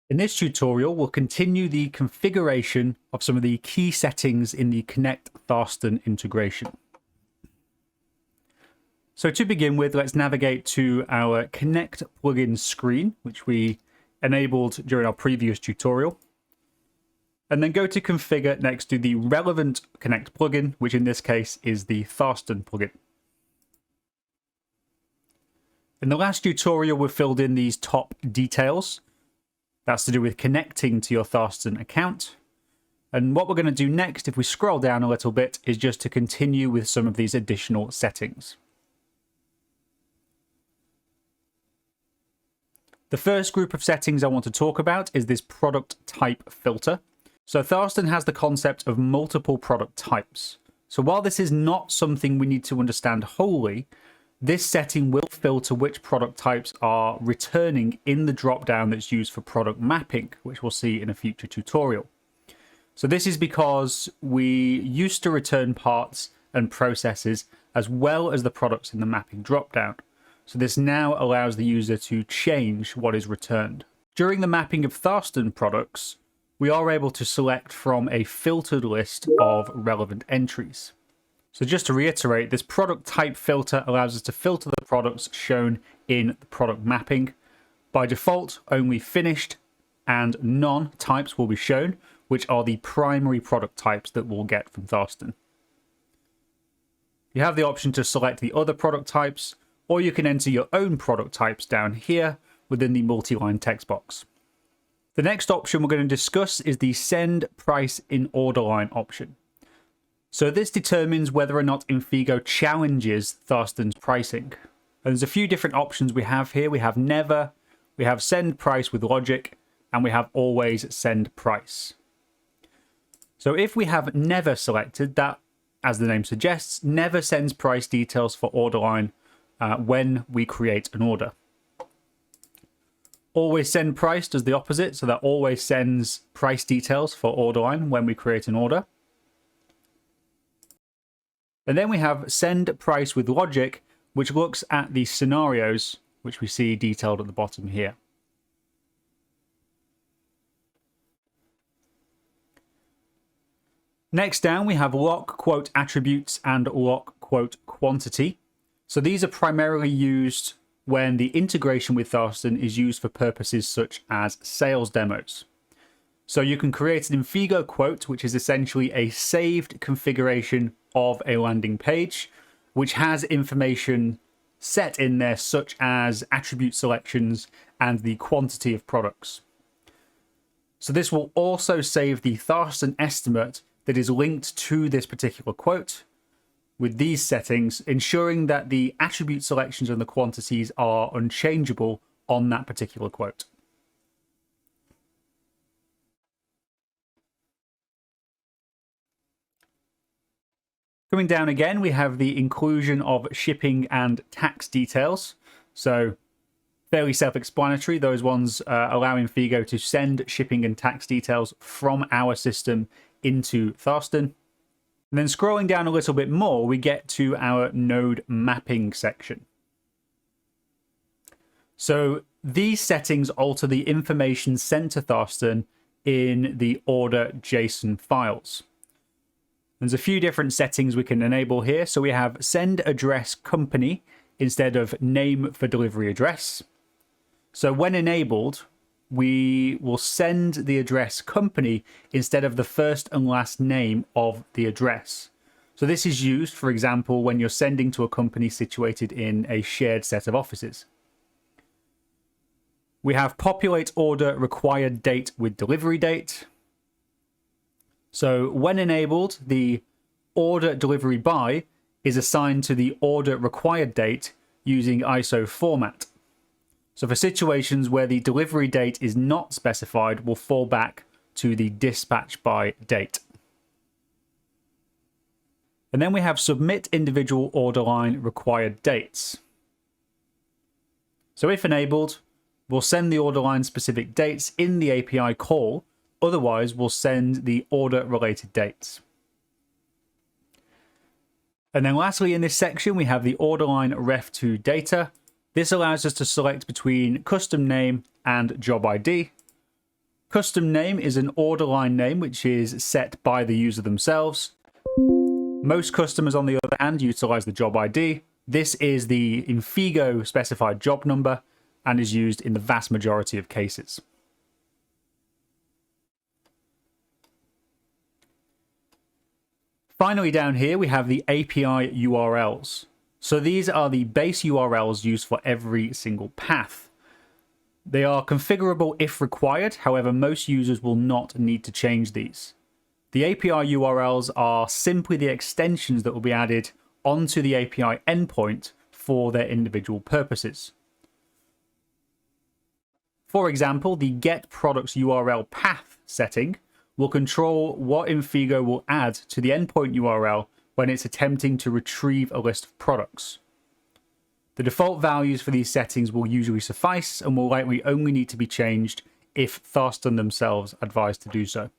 In this tutorial, we'll continue the configuration of some of the key settings in the Connect Tharstern integration. So to begin with, let's navigate to our Connect plugin screen, which we enabled during our previous tutorial. And then go to Configure next to the relevant Connect plugin, which in this case is the Tharstern plugin. In the last tutorial, we filled in these top details. That's to do with connecting to your Tharstern account. And what we're going to do next, if we scroll down a little bit, is just to continue with some of these additional settings. The first group of settings I want to talk about is this product type filter. So Tharstern has the concept of multiple product types. So while this is not something we need to understand wholly, this setting will filter which product types are returning in the dropdown that's used for product mapping, which we'll see in a future tutorial. So this is because we used to return parts and processes as well as the products in the mapping dropdown. So this now allows the user to change what is returned. During the mapping of Tharstern products, we are able to select from a filtered list of relevant entries. So just to reiterate, this product type filter allows us to filter the products shown in the product mapping. By default, only finished and none types will be shown, which are the primary product types that we'll get from Tharstern. You have the option to select the other product types, or you can enter your own product types down here within the multi-line text box. The next option we're going to discuss is the Send Price in Order Line option. So this determines whether or not Infigo challenges Tharstern's pricing. And there's a few different options we have here. We have Never, we have Send Price with Logic, and we have Always Send Price. So if we have Never selected, that, as the name suggests, never sends price details for order line when we create an order. Always Send Price does the opposite, so that always sends price details for order line when we create an order. And then we have Send Price with Logic, which looks at the scenarios, which we see detailed at the bottom here. Next down, we have Lock Quote Attributes and Lock Quote Quantity. So these are primarily used when the integration with Tharstern is used for purposes such as sales demos. So you can create an Infigo quote, which is essentially a saved configuration of a landing page, which has information set in there such as attribute selections and the quantity of products. So this will also save the Tharstern estimate that is linked to this particular quote with these settings, ensuring that the attribute selections and the quantities are unchangeable on that particular quote. Coming down again, we have the inclusion of shipping and tax details. So fairly self-explanatory. Those ones allow Infigo to send shipping and tax details from our system into Tharstern. And then scrolling down a little bit more, we get to our node mapping section. So these settings alter the information sent to Tharstern in the order JSON files. There's a few different settings we can enable here. So we have Send Address Company instead of Name for Delivery Address. So when enabled, we will send the address company instead of the first and last name of the address. So this is used, for example, when you're sending to a company situated in a shared set of offices. We have Populate Order Required Date with Delivery Date. So when enabled, the order delivery by is assigned to the order required date using ISO format. So for situations where the delivery date is not specified, we'll fall back to the dispatch by date. And then we have Submit Individual Order Line Required Dates. So if enabled, we'll send the order line specific dates in the API call. Otherwise, we'll send the order-related dates. And then lastly, in this section, we have the order line ref2 data. This allows us to select between custom name and job ID. Custom name is an order line name which is set by the user themselves. Most customers, on the other hand, utilize the job ID. This is the Infigo specified job number and is used in the vast majority of cases. Finally, down here, we have the API URLs. So these are the base URLs used for every single path. They are configurable if required. However, most users will not need to change these. The API URLs are simply the extensions that will be added onto the API endpoint for their individual purposes. For example, the get products URL path setting will control what Infigo will add to the endpoint URL when it's attempting to retrieve a list of products. The default values for these settings will usually suffice and will likely only need to be changed if Thorsten themselves advise to do so.